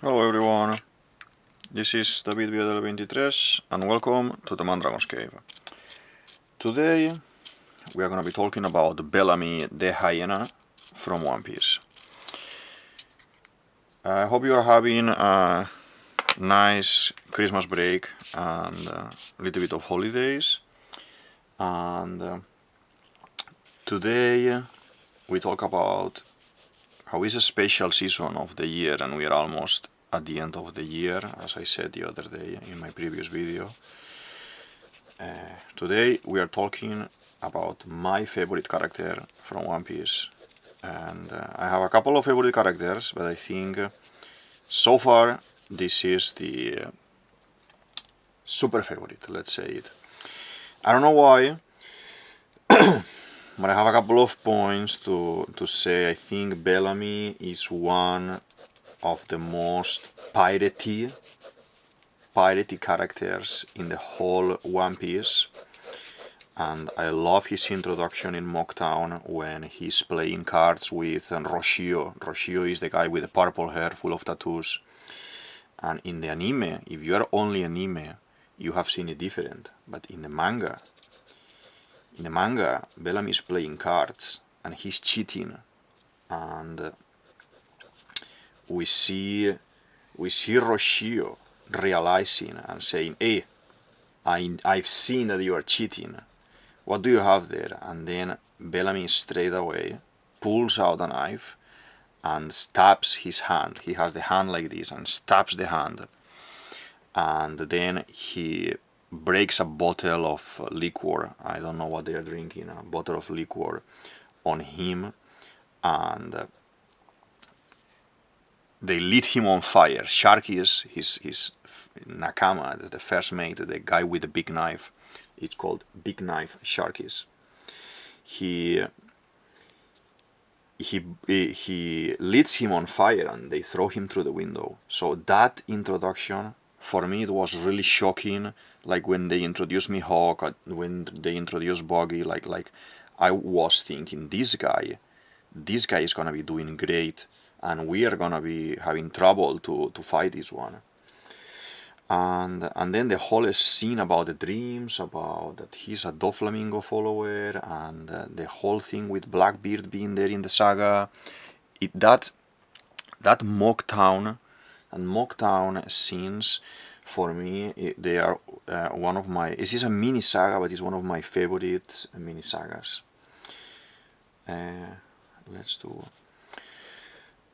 Hello everyone, this is DavidViadel23 and welcome to the Mandragon's Cave. Today we are going to be talking about Bellamy the Hyena from One Piece. I hope you are having a nice Christmas break and a little bit of holidays. And today we talk about how it's a special season of the year and we are almost at the end of the year, as I said the other day in my previous video. Today we are talking about my favorite character from One Piece, and I have a couple of favorite characters, but I think so far this is the super favorite, let's say it. I don't know why, but I have a couple of points to say. I think Bellamy is one of the most piratey characters in the whole One Piece, and I love his introduction in Mocktown when he's playing cards with Roshio. Roshio is the guy with the purple hair full of tattoos, and in the anime, if you are only anime, you have seen it different, but in the manga, Bellamy is playing cards and he's cheating, and we see Roshio realizing and saying, "Hey, I've seen that you are cheating. What do you have there?" And then Bellamy straight away pulls out a knife and stabs his hand. He has the hand like this and stabs the hand. And then he breaks a bottle of liquor. I don't know what they are drinking, a bottle of liquor on him, and they lit him on fire. Sharky is his nakama, the first mate, the guy with the big knife. It's called Big Knife Sharkies. He lights him on fire and they throw him through the window. So that introduction, for me, it was really shocking. Like when they introduced Mihawk, when they introduced Buggy, like I was thinking, this guy is gonna be doing great, and we are gonna be having trouble to fight this one. And then the whole scene about the dreams, about that he's a Doflamingo follower, and the whole thing with Blackbeard being there in the saga, that Mocktown and Mocktown scenes, for me, they are one of my. This is a mini saga, but it's one of my favorite mini sagas. Let's do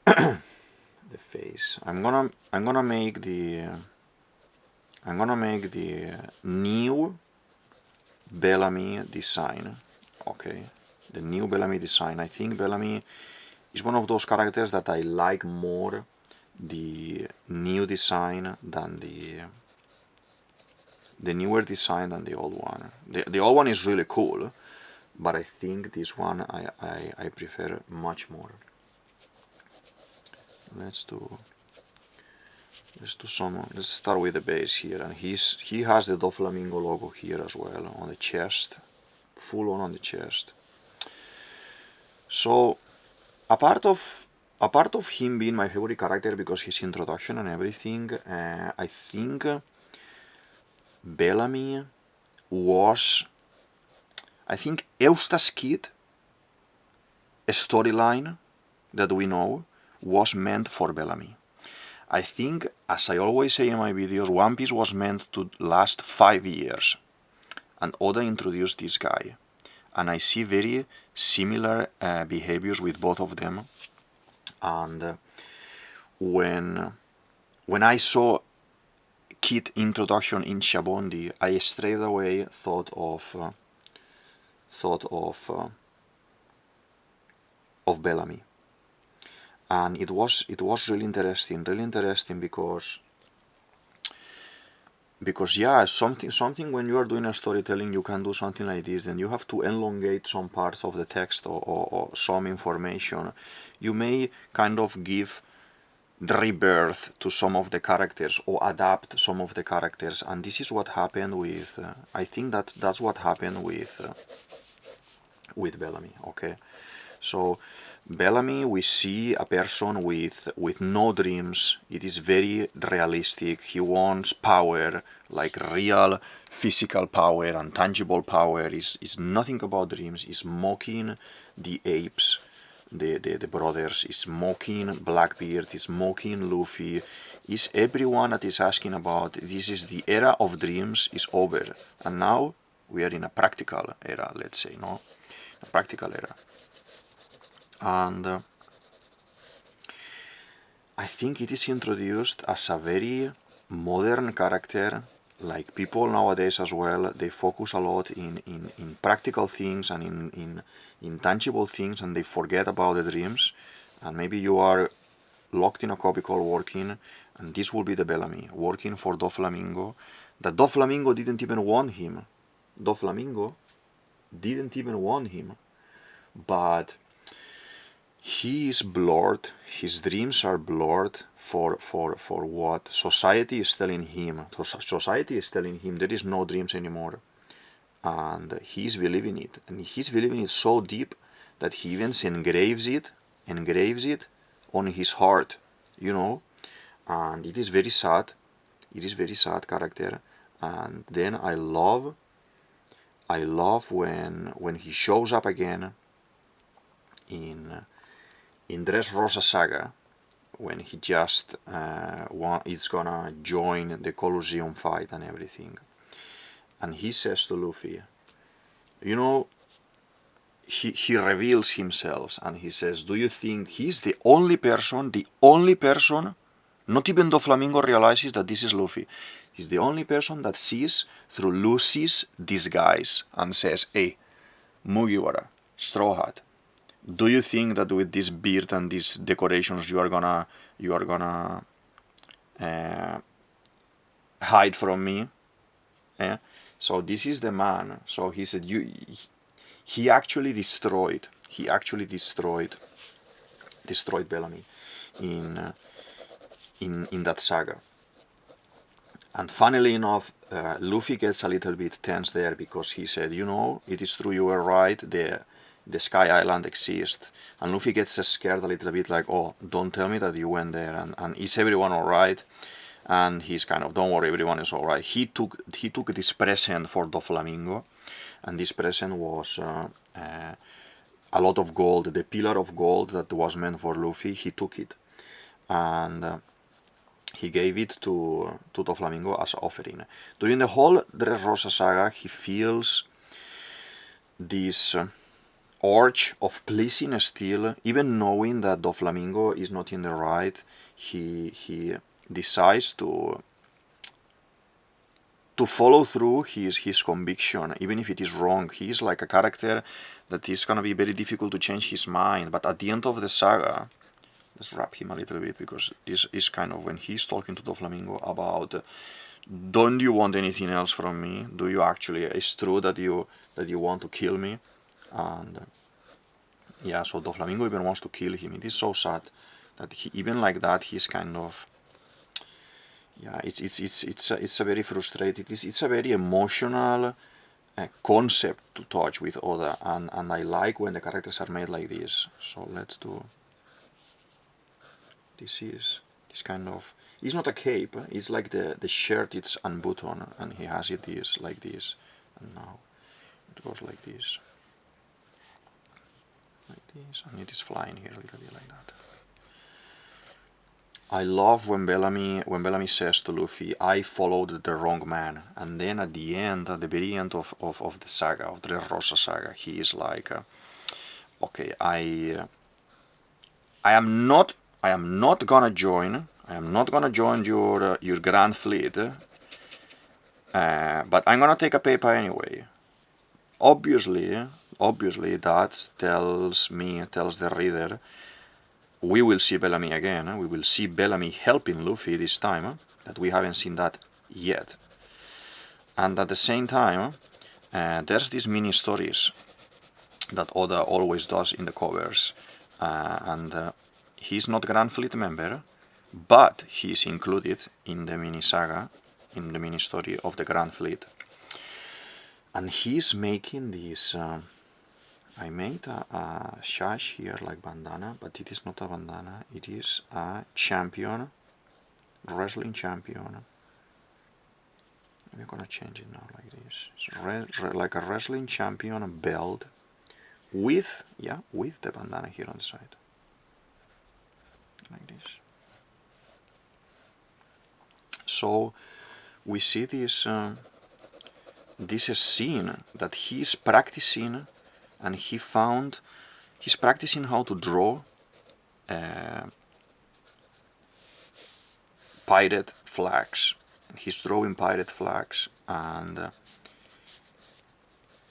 the face. I'm gonna make the new Bellamy design. Okay, the new Bellamy design. I think Bellamy is one of those characters that I like more the new design than the newer design than the old one. The old one is really cool, but I think this one I prefer much more. Let's start with the base here, and he has the Doflamingo logo here as well on the chest, full on the chest. So apart of him being my favorite character because his introduction and everything, I think Bellamy was, I think Eustace Kid storyline that we know was meant for Bellamy. I think, as I always say in my videos, One Piece was meant to last 5 years, and Oda introduced this guy, and I see very similar behaviors with both of them. And when I saw Kid introduction in Shabondi, I straight away thought of Bellamy. And it was really interesting because yeah, something when you are doing a storytelling, you can do something like this, and you have to elongate some parts of the text or some information. You may kind of give rebirth to some of the characters or adapt some of the characters, and this is what happened with. I think that's what happened with Bellamy. Okay, so Bellamy, we see a person with no dreams. It is very realistic. He wants power, like real physical power and tangible power. Is nothing about dreams. Is mocking the apes, the brothers. Is mocking Blackbeard. Is mocking Luffy. Is everyone that is asking about this is the era of dreams is over, and now we are in a practical era. Let's say no, a practical era. And I think it is introduced as a very modern character. Like people nowadays as well, they focus a lot in practical things and in tangible things, and they forget about the dreams. And maybe you are locked in a cubicle working, and this will be the Bellamy working for Doflamingo. That Doflamingo didn't even want him. Doflamingo didn't even want him, but he is blurred. His dreams are blurred for what society is telling him. Society is telling him there is no dreams anymore, and he's believing it, and he's believing it so deep that he even engraves it on his heart, you know. And it is very sad. It is very sad character. And then I love when he shows up again in Dressrosa Saga, when he just is gonna join the Colosseum fight and everything, and he says to Luffy, you know, he reveals himself and he says, do you think he's the only person, not even Doflamingo realizes that this is Luffy. He's the only person that sees through Lucy's disguise and says, hey, Mugiwara, Straw Hat, do you think that with this beard and these decorations you are gonna hide from me? So this is the man. So he said he actually destroyed Bellamy in that saga. And funnily enough, Luffy gets a little bit tense there, because he said, you know, it is true, you were right, the Sky Island exists. And Luffy gets scared a little bit, like, oh, don't tell me that you went there, and is everyone alright? And he's kind of, don't worry, everyone is alright. He took this present for Doflamingo, and this present was a lot of gold, the pillar of gold that was meant for Luffy. He took it, and he gave it to Doflamingo as an offering. During the whole Dressrosa saga, he feels this urge of pleasing still, even knowing that Doflamingo is not in the right. He decides to follow through his conviction, even if it is wrong. He is like a character that is gonna be very difficult to change his mind. But at the end of the saga, let's wrap him a little bit, because this is kind of when he's talking to Doflamingo about, don't you want anything else from me? Do you actually? It's true that you want to kill me, and yeah. So Doflamingo even wants to kill him. It is so sad that he, even like that, he's kind of, yeah. It's a very frustrating. It's a very emotional concept to touch with Oda, and I like when the characters are made like this. So let's do. This is this kind of. It's not a cape. It's like the shirt. It's unbuttoned, and he has it this like this, and now it goes like this, and it is flying here a little bit like that. I love when Bellamy says to Luffy, I followed the wrong man, and then at the end, at the very end of the saga, of the Dressrosa saga, he is like, okay, I am not gonna join your grand fleet, but I'm gonna take a paper anyway. Obviously that tells the reader, we will see Bellamy again. We will see Bellamy helping Luffy this time, that we haven't seen that yet. And at the same time, there's these mini stories that Oda always does in the covers, and he's not Grand Fleet member, but he's included in the mini saga, in the mini story of the Grand Fleet, and he's making this I made a sash here like bandana, but it is not a bandana, it is a champion, wrestling champion. We're gonna change it now like this. It's like a wrestling champion belt with, yeah, with the bandana here on the side. Like this. So we see this this scene that he's practicing, and he's practicing how to draw pirate flags. He's drawing pirate flags, and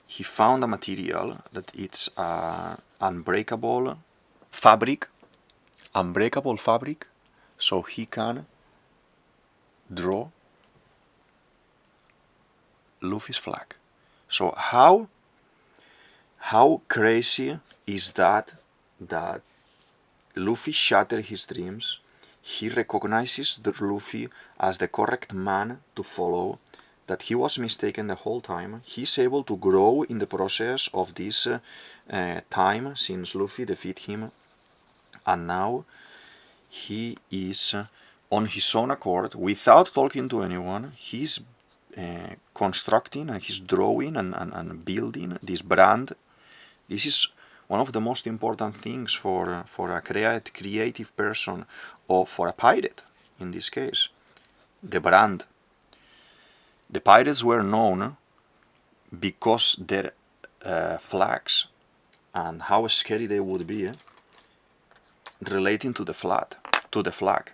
he found a material that it's unbreakable fabric, so he can draw Luffy's flag. So how crazy is that Luffy shattered his dreams? He recognizes the Luffy as the correct man to follow, that he was mistaken the whole time. He's able to grow in the process of this time since Luffy defeated him, and now he is on his own accord, without talking to anyone. He's constructing and he's drawing and building this brand. This is one of the most important things for a creative person, or for a pirate in this case, the brand. The pirates were known because their flags and how scary they would be relating to the flag.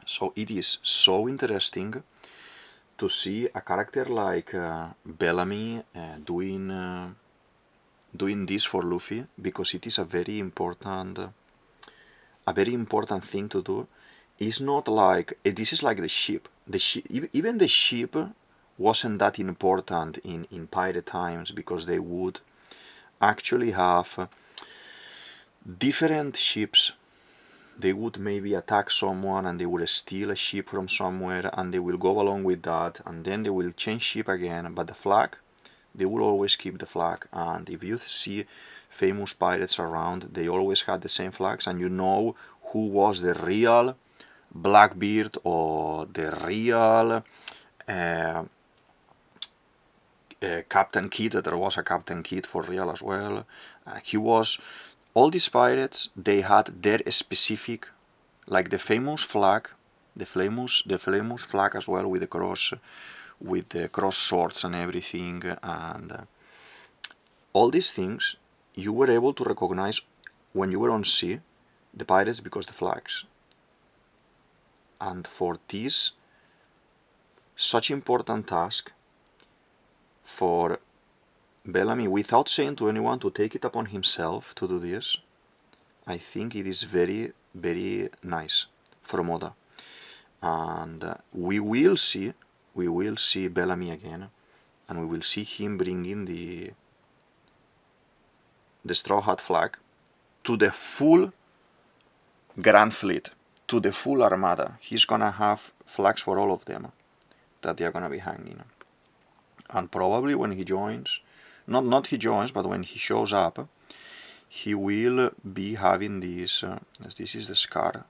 So it is so interesting to see a character like Bellamy doing this for Luffy, because it is a very important thing to do. It's not like this is like the ship. Even the ship wasn't that important in pirate times, because they would actually have different ships. They would maybe attack someone and they would steal a ship from somewhere, and they will go along with that, and then they will change ship again. But the flag, they will always keep the flag. And if you see famous pirates around, they always had the same flags, and you know who was the real Blackbeard or the real Captain Kidd. There was a Captain Kidd for real as well. He was... All these pirates, they had their specific, like the famous flag, the famous flag as well, with the cross swords and everything, and all these things you were able to recognize when you were on sea, the pirates, because the flags. And for this such important task for Bellamy, without saying to anyone, to take it upon himself to do this, I think it is very, very nice from Oda. And we will see Bellamy again, and we will see him bringing the Straw Hat flag to the full Grand Fleet, to the full Armada. He's gonna have flags for all of them that they are gonna be hanging. And probably when he joins, not he joins, but when he shows up, he will be having this, this is the scar,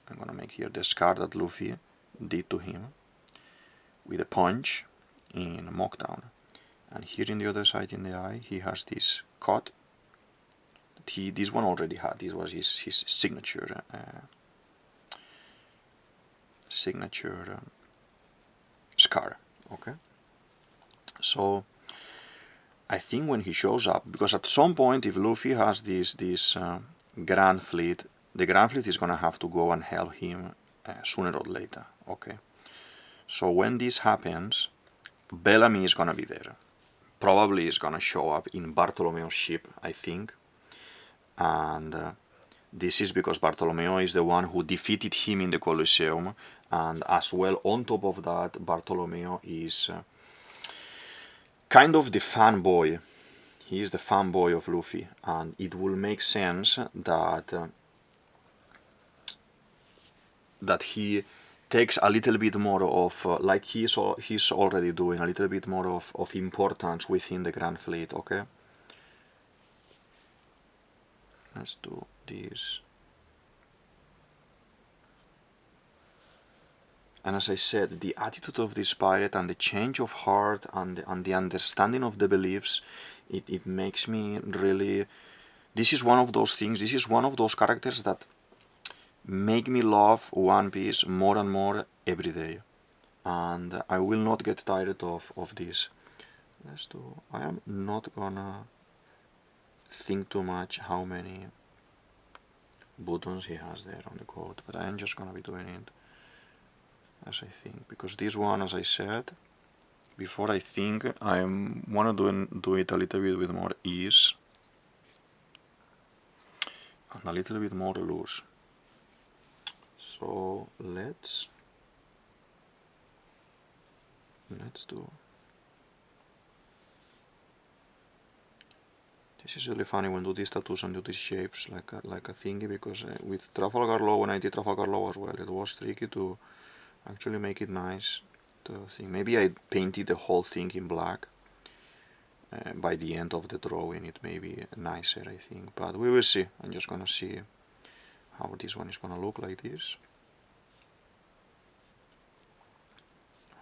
I'm gonna make here the scar that Luffy did to him with a punch in Mocktown. And here in the other side in the eye, he has this cut that this one already had. This was his signature scar. Okay, so I think when he shows up, because at some point, if Luffy has this Grand Fleet, the Grand Fleet is gonna have to go and help him sooner or later. Okay, so when this happens, Bellamy is gonna be there. Probably is gonna show up in Bartolomeo's ship, I think, and this is because Bartolomeo is the one who defeated him in the Colosseum, and as well, on top of that, Bartolomeo is kind of the fanboy. He is the fanboy of Luffy, and it will make sense that he takes a little bit more of, like he's already doing, a little bit more of importance within the Grand Fleet, okay? let's do this. And as I said, the attitude of this pirate and the change of heart and the understanding of the beliefs, it makes me really... This is one of those things, this is one of those characters that make me love One Piece more and more every day. And I will not get tired of this. Let's do... I am not gonna think too much how many buttons he has there on the code, but I am just gonna be doing it as I think, because this one, as I said before, I think I wanna do it a little bit with more ease and a little bit more loose. So let's do... This is really funny when do these tattoos and do these shapes like a thingy, because with Trafalgar Law, when I did Trafalgar Law as well, it was tricky to actually make it nice. Maybe I painted the whole thing in black. By the end of the drawing it may be nicer, I think, but we will see. I'm just gonna see how this one is gonna look like this.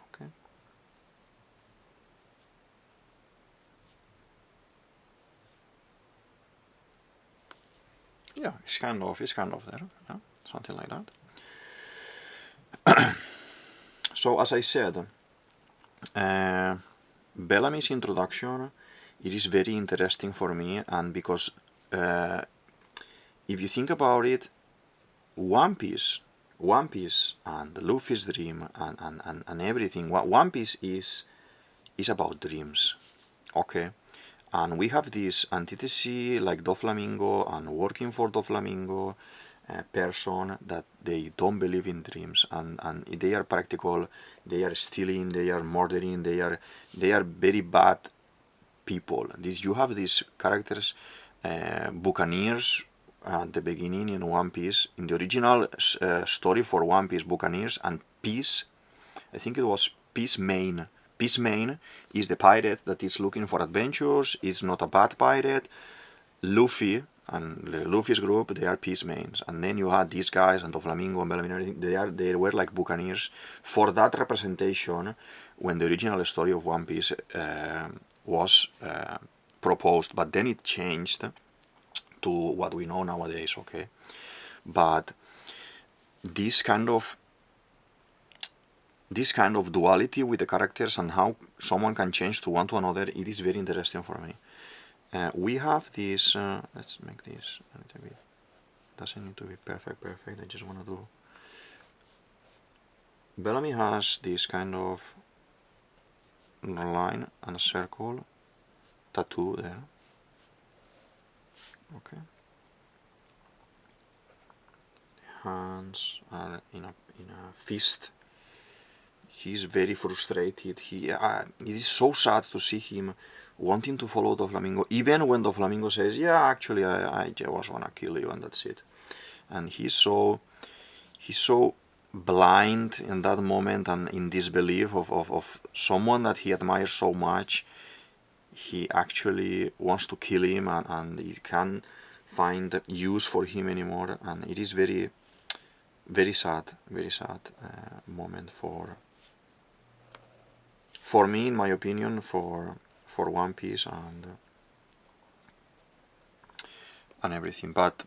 Okay. Yeah, it's kind of there, yeah, something like that. So as I said, Bellamy's introduction, it is very interesting for me, and because if you think about it, One Piece and Luffy's dream and everything, One Piece is about dreams, okay? And we have this antithesis like Doflamingo and working for Doflamingo person that they don't believe in dreams, and they are practical, they are stealing, they are murdering, they are very bad people. You have these characters, buccaneers at the beginning in One Piece, in the original story for One Piece, buccaneers and Peace, I think it was Peacemain. Peacemain is the pirate that is looking for adventures, it's not a bad pirate. Luffy and Luffy's group, they are Peacemains, and then you had these guys and Doflamingo and Bellamy and everything, they were like buccaneers. For that representation, when the original story of One Piece was proposed, but then it changed to what we know nowadays, okay? But this kind of duality with the characters and how someone can change to one to another, it is very interesting for me. We have this, let's make this a little bit, doesn't need to be perfect, I just want to do... Bellamy has this kind of line and a circle tattoo there, okay? The hands are in a fist. He's very frustrated. It is so sad to see him wanting to follow Doflamingo, even when Doflamingo says, yeah, actually I just wanna kill you and that's it. And he's so blind in that moment and in disbelief of someone that he admires so much, he actually wants to kill him, and he can't find use for him anymore, and it is very, very sad moment for me, in my opinion, for One Piece and everything. But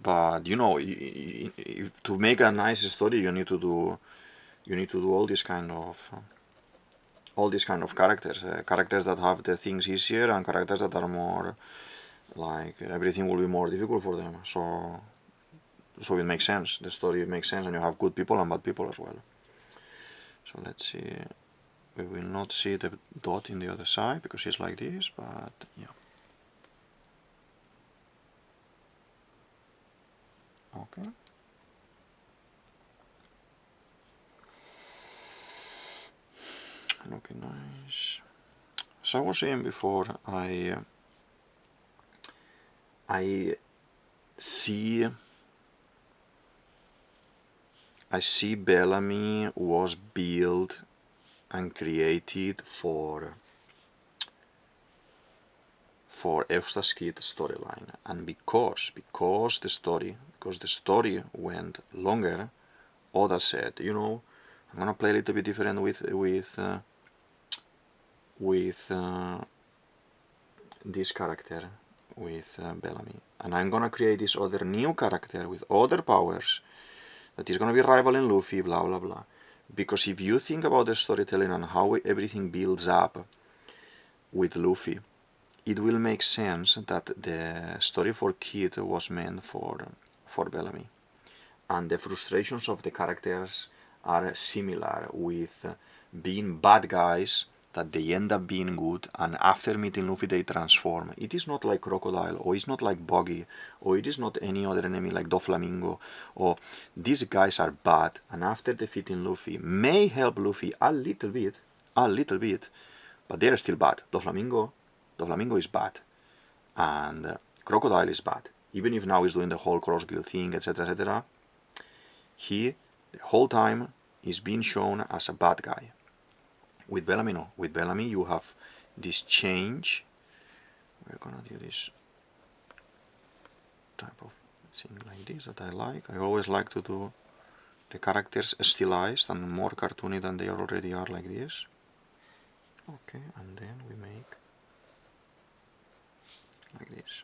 you know, to make a nice story, you need to do all these kind of characters, characters that have the things easier and characters that are more like everything will be more difficult for them. So it makes sense. The story makes sense, and you have good people and bad people as well. So let's see. We will not see the dot in the other side because it's like this, but yeah. Okay. Looking nice. So I was saying before, I see Bellamy was built and created for for Eustace Kid storyline, and because the story went longer, Oda said, you know, I'm gonna play a little bit different with this character, with Bellamy, and I'm gonna create this other new character with other powers that is gonna be rivaling Luffy, blah blah blah. Because if you think about the storytelling and how everything builds up with Luffy, it will make sense that the story for Kid was meant for Bellamy, and the frustrations of the characters are similar, with being bad guys that they end up being good, and after meeting Luffy they transform. It is not like Crocodile, or it's not like Buggy, or it is not any other enemy like Doflamingo, or these guys are bad, and after defeating Luffy may help Luffy a little bit, but they're still bad. Doflamingo is bad, and Crocodile is bad. Even if now he's doing the whole cross guild thing, etc, etc, he the whole time is being shown as a bad guy. With Bellamy, no. With Bellamy, you have this change. We're gonna do this type of thing like this that I like. I always like to do the characters stylized and more cartoony than they already are, like this. Okay, and then we make like this.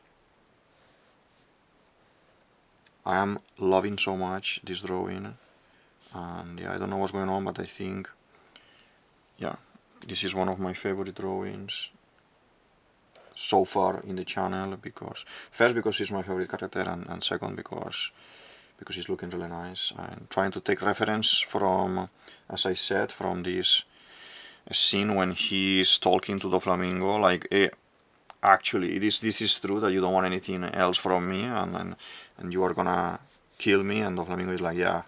I am loving so much this drawing, and yeah, I don't know what's going on, but I think, yeah, this is one of my favorite drawings so far in the channel, because first because it's my favorite character, and second because it's looking really nice. I'm trying to take reference from, as I said, from this scene when he's talking to Doflamingo, like, hey, actually this is true that you don't want anything else from me, and you are gonna kill me, and Doflamingo is like, yeah,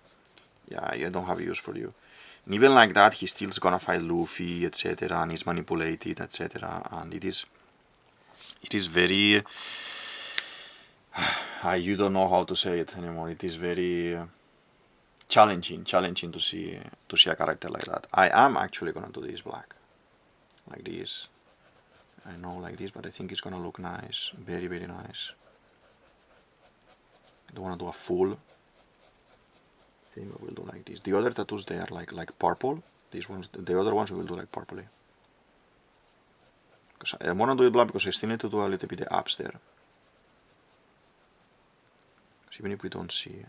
I don't have use for you. And even like that, he still's gonna fight Luffy, etc, and he's manipulated, etc, and it is very you don't know how to say it anymore. It is very challenging to see a character like that. I am actually gonna do this black, like this. I know, like this, but I think it's gonna look nice, very very nice. I don't wanna do a full thing, but we'll do like this. The other tattoos, they are like purple. These ones, the other ones, we will do like purpley. Because I wanna do it black because I still need to do a little bit the abs there. Because even if we don't see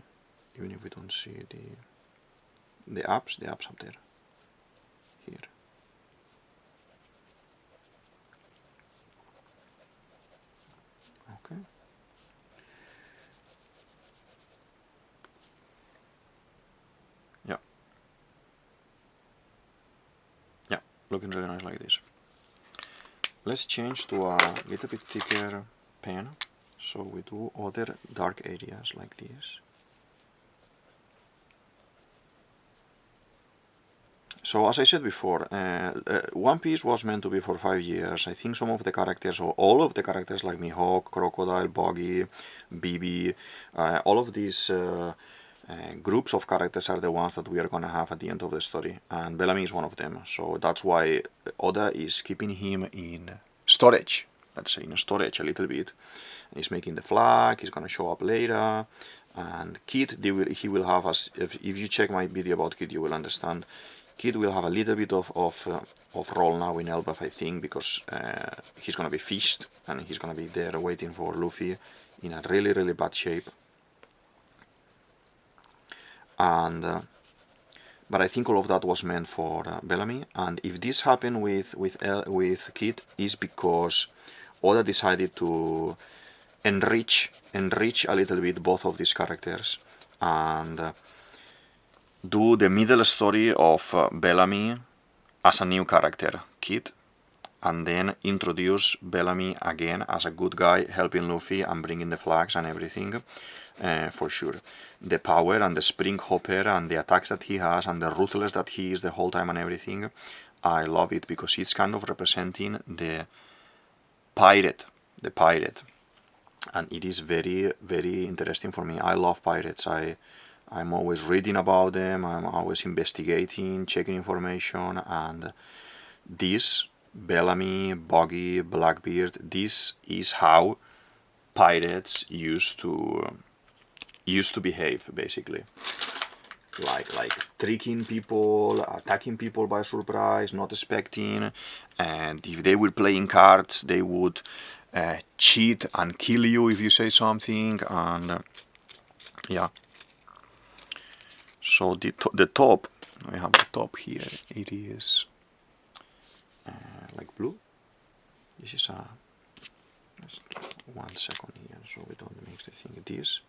the abs up there, here. Okay. Yeah, looking really nice like this. Let's change to a little bit thicker pen, so we do other dark areas like this. So as I said before, One Piece was meant to be for 5 years. I think some of the characters, or all of the characters like Mihawk, Crocodile, Buggy, BB, all of these groups of characters are the ones that we are gonna have at the end of the story, and Bellamy is one of them. So that's why Oda is keeping him in storage, let's say in storage a little bit. He's making the flag, he's gonna show up later, and Kid, he will have, as if you check my video about Kid, you will understand. Kid will have a little bit of role now in Elbaf, I think, because he's gonna be fished, and he's gonna be there waiting for Luffy in a really really bad shape. And but I think all of that was meant for Bellamy, and if this happened with Kid, is because Oda decided to enrich a little bit both of these characters, and do the middle story of Bellamy as a new character, Kid, and then introduce Bellamy again as a good guy, helping Luffy and bringing the flags and everything, for sure. The power and the spring hopper and the attacks that he has and the ruthless that he is the whole time and everything, I love it, because it's kind of representing the pirate, and it is very very interesting for me. I love pirates. I'm always reading about them, I'm always investigating, checking information, and this Bellamy, Boggy, Blackbeard. This is how pirates used to behave, basically. Like tricking people, attacking people by surprise, not expecting, and if they were playing cards, they would cheat and kill you if you say something, and yeah. So the top, we have the top here, it is like blue. This is a, just 1 second here, so we don't mix the thing. This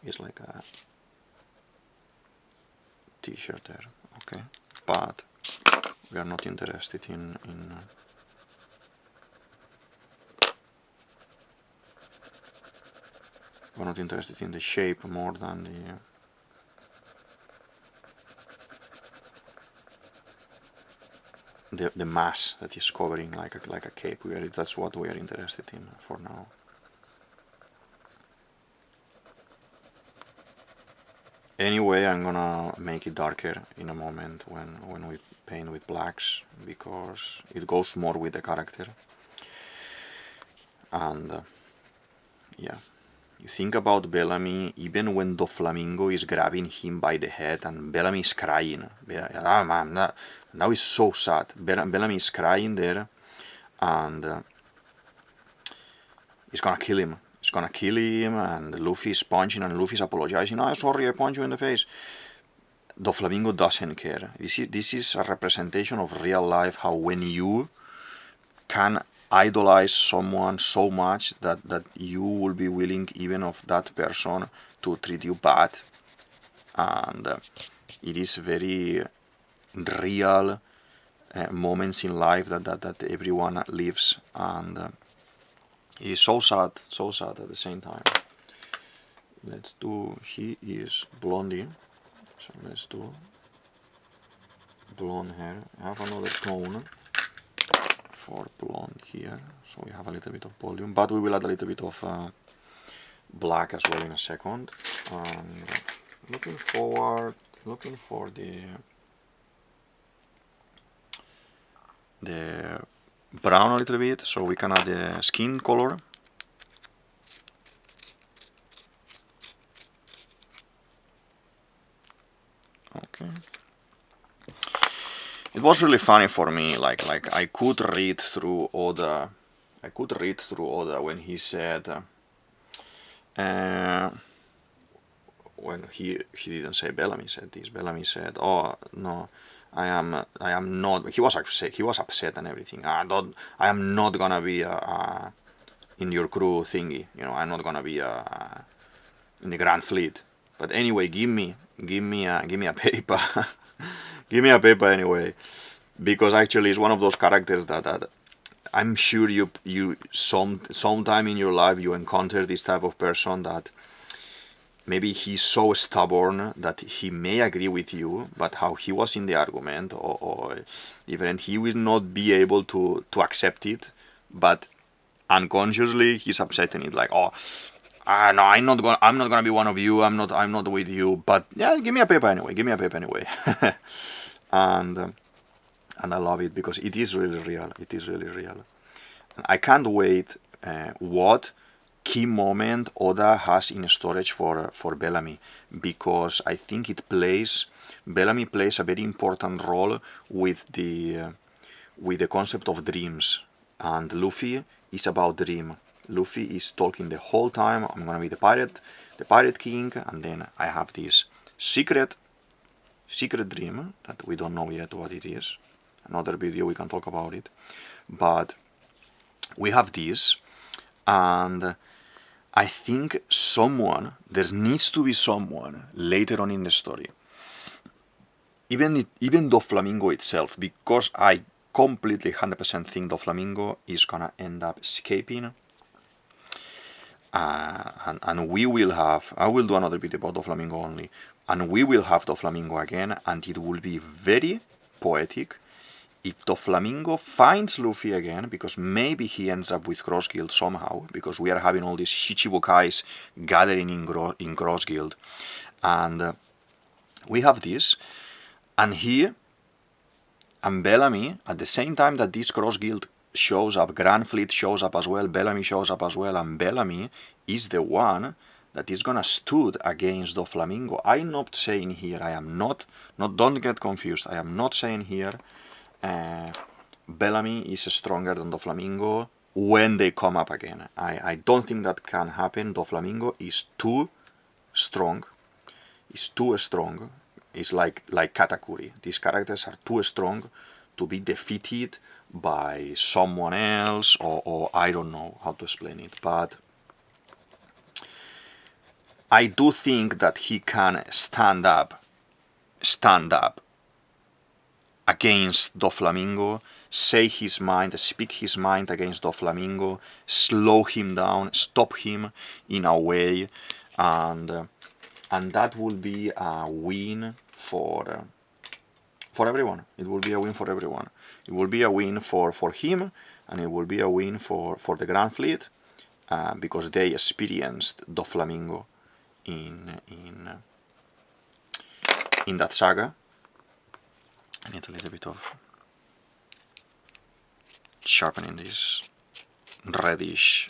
is like a t-shirt there, okay, but we are not interested in we're not interested in the shape more than the mass that is covering like a cape. That's what we are interested in for now. Anyway, I'm gonna make it darker in a moment when we paint with blacks, because it goes more with the character. And yeah, you think about Bellamy, even when Doflamingo is grabbing him by the head and Bellamy is crying. Now it's so sad. Bellamy is crying there, and he's gonna kill him. He's gonna kill him, and Luffy is punching, and Luffy's apologizing. Oh, sorry, I punched you in the face. Doflamingo doesn't care. This is a representation of real life, how when you can idolize someone so much that you will be willing even of that person to treat you bad. And it is very real moments in life that everyone lives, and it is so sad at the same time. Let's do, he is blondie, so let's do blonde hair. I have another tone for blonde here, so we have a little bit of volume, but we will add a little bit of black as well in a second. Looking for the brown a little bit, so we can add the skin color. Okay. It was really funny for me, like I could read through Oda when he said when he didn't say Bellamy said this. Bellamy said, "Oh no, I am not." He was upset and everything. I am not gonna be in your crew thingy. You know, I'm not gonna be in the Grand Fleet. But anyway, give me a paper. Give me a paper anyway, because actually it's one of those characters that I'm sure you sometime in your life you encounter this type of person that maybe he's so stubborn that he may agree with you, but how he was in the argument or different, he will not be able to accept it, but unconsciously he's upsetting it, like, oh, no, I'm not gonna be one of you. I'm not with you. But yeah, give me a paper anyway. And I love it because it is really real. It is really real. And I can't wait what key moment Oda has in storage for Bellamy, because I think Bellamy plays a very important role with the concept of dreams, and Luffy is about dream. Luffy is talking the whole time, I'm gonna be the pirate king, and then I have this secret dream that we don't know yet what it is. Another video we can talk about it, but we have this, and I think there needs to be someone later on in the story, even Doflamingo itself, because I completely 100% think Doflamingo is gonna end up escaping. And we will have, I will do another video about Doflamingo only, and we will have Doflamingo again, and it will be very poetic if Doflamingo finds Luffy again, because maybe he ends up with Cross Guild somehow, because we are having all these Shichibukais gathering in Cross Guild, and we have this, and he And Bellamy, at the same time that this cross guild shows up, Grand Fleet shows up as well, Bellamy shows up as well, and Bellamy is the one that is gonna stood against Doflamingo. I'm not saying here, I am not, don't get confused, I am not saying here Bellamy is stronger than Doflamingo when they come up again. I don't think that can happen. Doflamingo is too strong. It's like Katakuri. These characters are too strong to be defeated by someone else, or I don't know how to explain it, but I do think that he can stand up against Doflamingo, say his mind, speak his mind against Doflamingo, slow him down, stop him in a way, and that will be a win for everyone. It will be a win for everyone. It will be a win for him, and it will be a win for the Grand Fleet, because they experienced Doflamingo in that saga. I need a little bit of sharpening this reddish,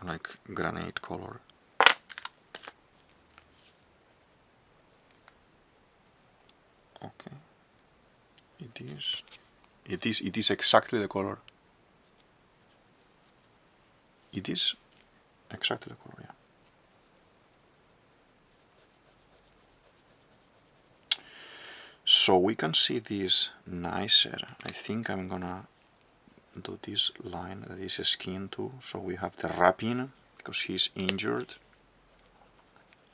like granite color. Okay, it is exactly the color. It is exactly the color, yeah. So we can see this nicer. I think I'm gonna do this line, that is skin too. So we have the wrapping, because he's injured,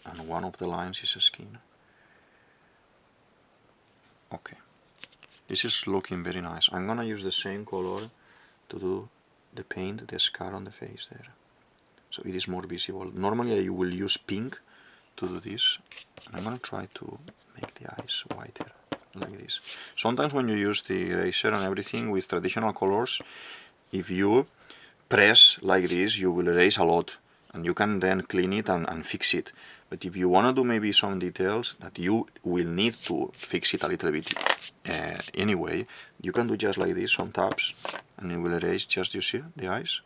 and one of the lines is skin. Okay, this is looking very nice. I'm gonna use the same color to do the paint, the scar on the face there, so it is more visible. Normally I will use pink to do this, and I'm gonna try to make the eyes whiter, like this. Sometimes when you use the eraser and everything with traditional colors, if you press like this, you will erase a lot, and you can then clean it and fix it. But if you want to do maybe some details that you will need to fix it a little bit anyway, you can do just like this, some taps, and it will erase just, you see, the eyes.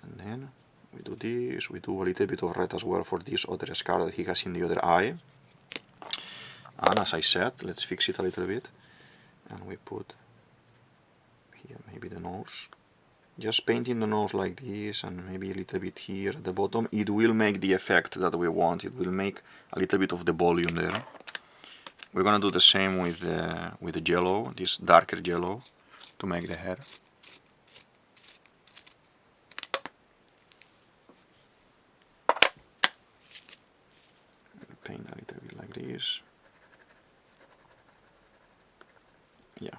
And then we do this, we do a little bit of red as well for this other scar that he has in the other eye. And as I said, let's fix it a little bit, and we put here maybe the nose. Just painting the nose like this, and maybe a little bit here at the bottom. It will make the effect that we want. It will make a little bit of the volume there. We're gonna do the same with the yellow, this darker yellow, to make the hair. Paint a little bit like this. Yeah.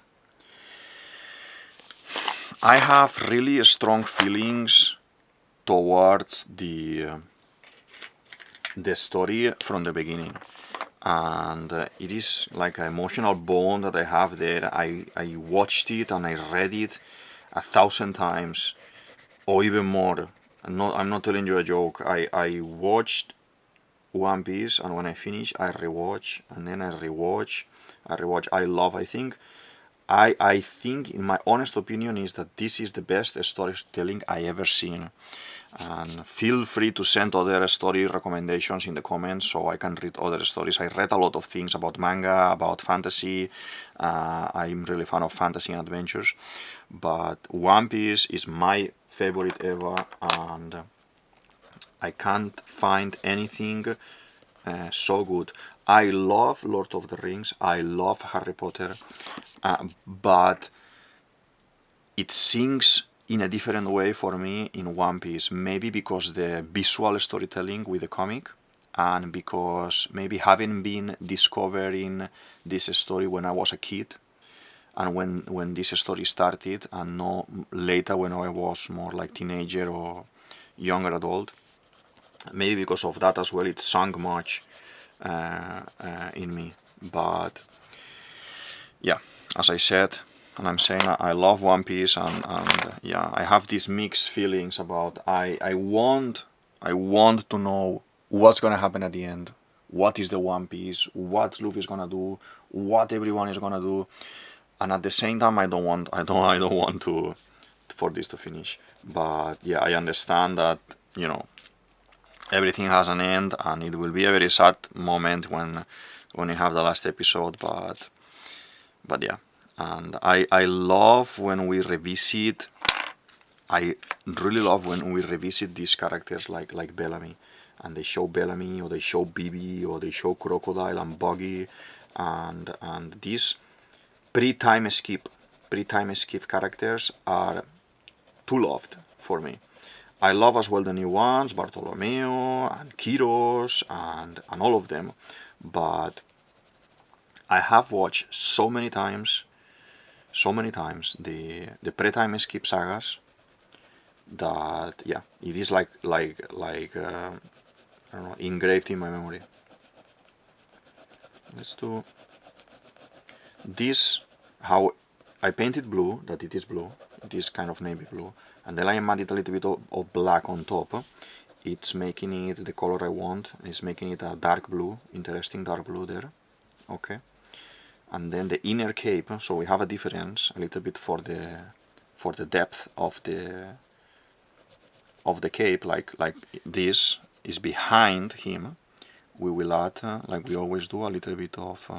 I have really strong feelings towards the story from the beginning, and it is like an emotional bond that I have there. I watched it and I read it 1,000 times, or even more. I'm not telling you a joke. I watched One Piece, and when I finish, I rewatch, and then I rewatch. I think, in my honest opinion, is that this is the best storytelling I ever seen. And feel free to send other story recommendations in the comments so I can read other stories. I read a lot of things about manga, about fantasy. I'm really fan of fantasy and adventures. But One Piece is my favorite ever, and I can't find anything so good. I love Lord of the Rings, I love Harry Potter, but it sinks in a different way for me in One Piece. Maybe because the visual storytelling with the comic, and because maybe having been discovering this story when I was a kid, and when this story started, and not later when I was more like teenager or younger adult. Maybe because of that as well, it sunk much in me. But yeah, as I said, and I'm saying, I love One Piece, and yeah, I have these mixed feelings about I want to know what's gonna happen at the end. what is the One Piece, what Luffy is gonna do, what everyone is gonna do, and at the same time I don't want to for this to finish. But yeah, I understand that, you know, everything has an end, and it will be a very sad moment when you have the last episode. But yeah, and I love when we revisit. I really love when we revisit these characters like Bellamy, and they show Bellamy, or they show BB, or they show Crocodile and Buggy, and these pre-time skip characters are too loved for me. I love as well the new ones, Bartolomeo and Kiros and all of them, but I have watched so many times the pre-time skip sagas that yeah, it is like I don't know, engraved in my memory. Let's do this. How I painted blue, that it is blue, it is kind of navy blue, and then I added a little bit of black on top. It's making it the color I want. It's making it a dark blue, interesting dark blue there. Okay, and then the inner cape, so we have a difference a little bit for the depth of the cape, like this is behind him. We will add, like we always do, a little bit of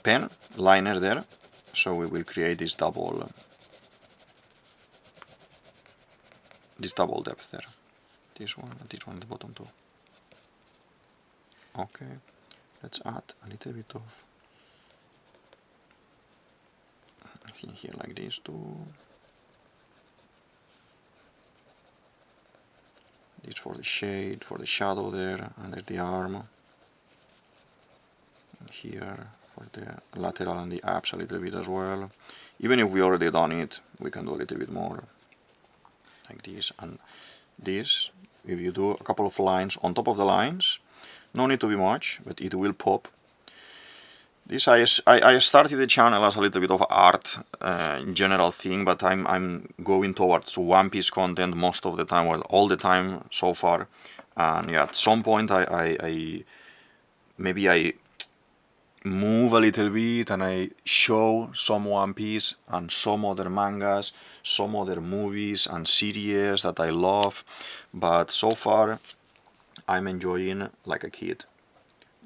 pen liner there. So we will create this double depth there. This one at the bottom too. Okay, let's add a little bit of, I think here like this too. This for the shade, for the shadow there under the arm. And here for the lateral and the abs a little bit as well. Even if we already done it, we can do a little bit more. Like this and this. If you do a couple of lines on top of the lines, no need to be much, but it will pop. This I started the channel as a little bit of art general thing, but I'm going towards One Piece content most of the time, well, all the time so far. And yeah, at some point maybe I move a little bit and I show some One Piece and some other mangas, some other movies and series that I love. But so far I'm enjoying like a kid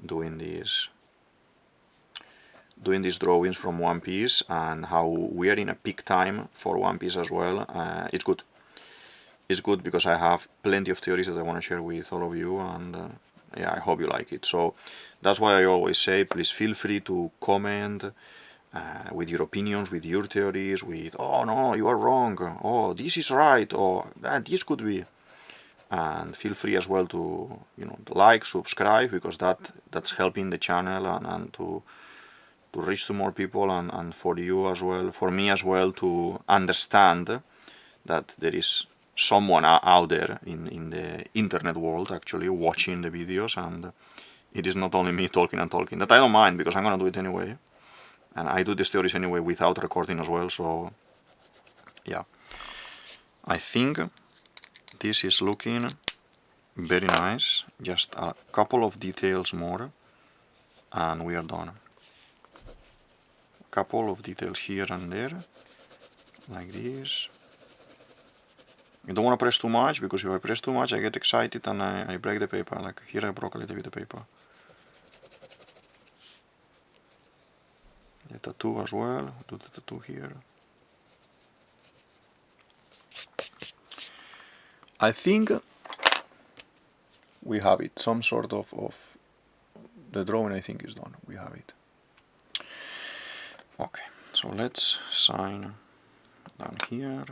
doing these drawings from One Piece, and how we are in a peak time for One Piece as well. It's good. It's good because I have plenty of theories that I want to share with all of you, and yeah, I hope you like it. So that's why I always say, please feel free to comment with your opinions, with your theories, with, oh no, you are wrong, oh this is right, or this could be. And feel free as well to, you know, like, subscribe, because that's helping the channel and to reach to more people, and for you as well, for me as well, to understand that there is someone out there in the internet world actually watching the videos, and it is not only me talking, that I don't mind, because I'm gonna do it anyway, and I do the stories anyway without recording as well. So yeah, I think this is looking very nice. Just a couple of details more and we are done. Couple of details here and there, like this. I don't want to press too much, because if I press too much I get excited and I break the paper. Like here I broke a little bit of paper. The tattoo as well, do the tattoo here. I think we have it, some sort of the drawing I think is done, we have it. Okay, so let's sign down here.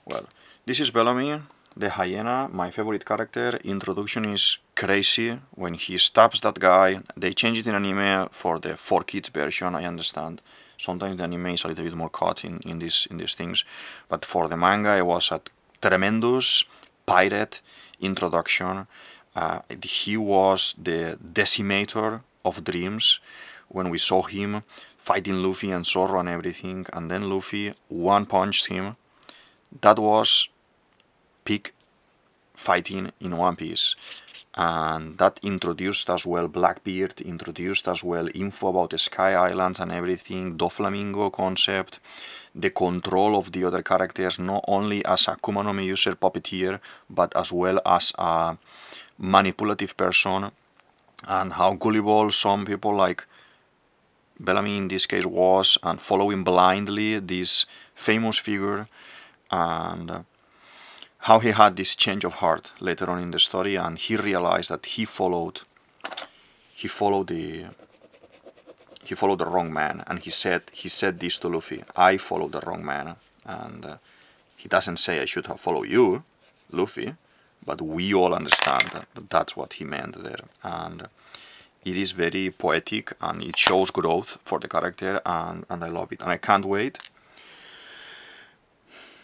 Well, this is Bellamy the Hyena, my favorite character. Introduction is crazy when he stabs that guy. They changed it in anime for the 4Kids version, I understand. Sometimes the anime is a little bit more cut in these things, but for the manga it was a tremendous pirate introduction. He was the decimator of dreams when we saw him fighting Luffy and Zoro and everything, and then Luffy one-punched him. That was pig fighting in One Piece. And that introduced as well Blackbeard, introduced as well info about the Sky Islands and everything, Doflamingo concept, the control of the other characters, not only as a Kuma no Mi user puppeteer, but as well as a manipulative person, and how gullible some people like Bellamy in this case was, and following blindly this famous figure, and how he had this change of heart later on in the story, and he realized that he followed the wrong man, and he said this to Luffy: I followed the wrong man. And he doesn't say I should have followed you, Luffy, but we all understand that that's what he meant there. And it is very poetic, and it shows growth for the character, and I love it, and I can't wait.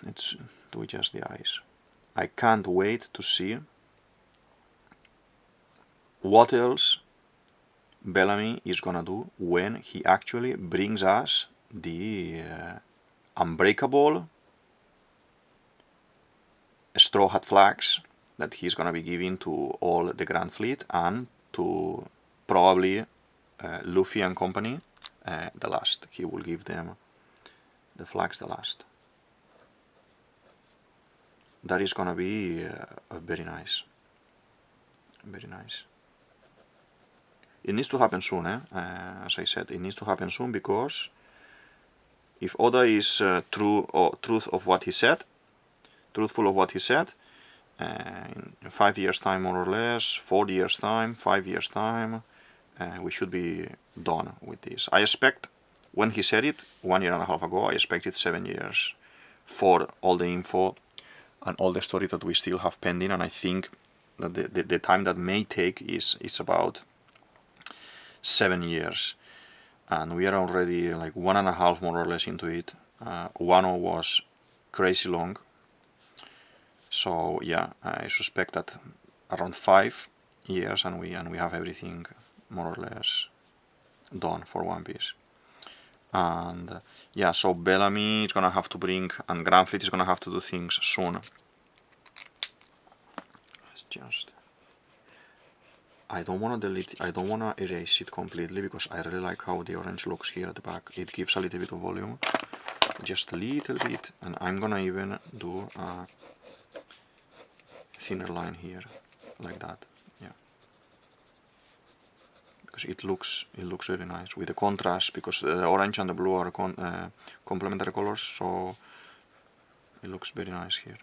Let's do just the eyes. I can't wait to see what else Bellamy is gonna do when he actually brings us the Unbreakable Straw Hat flags that he's gonna be giving to all the Grand Fleet, and to probably Luffy and company the last. He will give them the flags the last. That is gonna be very nice. Very nice. It needs to happen soon, as I said, it needs to happen soon, because if Oda is truthful of what he said, in 5 years time more or less, 4 years time, 5 years time, we should be done with this. I expect, when he said it 1.5 years ago, I expected 7 years for all the info and all the story that we still have pending, and I think that the time that may take is about 7 years, and we are already like 1.5 more or less into it. Wano was crazy long, so yeah, I suspect that around 5 years and we have everything more or less done for One Piece. And yeah, so Bellamy is gonna have to bring, and Grand Fleet is gonna have to do things soon. Let's just, I don't wanna delete, I don't wanna erase it completely, because I really like how the orange looks here at the back. It gives a little bit of volume, just a little bit, and I'm gonna even do a thinner line here, like that. Yeah, because it looks really nice with the contrast, because the orange and the blue are complementary colors, so it looks very nice here.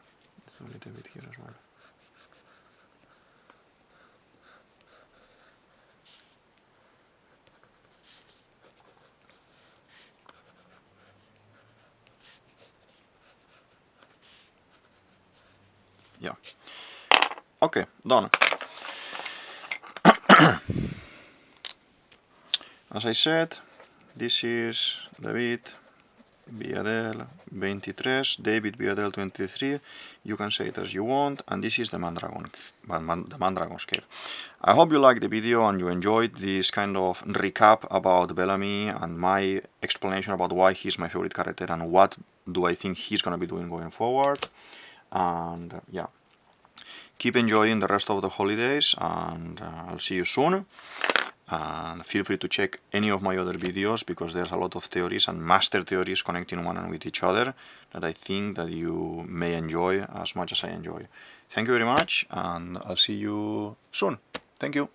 A little bit here as well. Yeah. Okay, done. As I said, this is DavidViadel23, DavidViadel23. You can say it as you want, and this is the Mandragon Cave. I hope you liked the video and you enjoyed this kind of recap about Bellamy and my explanation about why he's my favorite character and what do I think he's gonna be doing going forward. And yeah, keep enjoying the rest of the holidays, and I'll see you soon. And feel free to check any of my other videos, because there's a lot of theories and master theories connecting one and with each other that I think that you may enjoy as much as I enjoy. Thank you very much, and I'll see you soon. Thank you.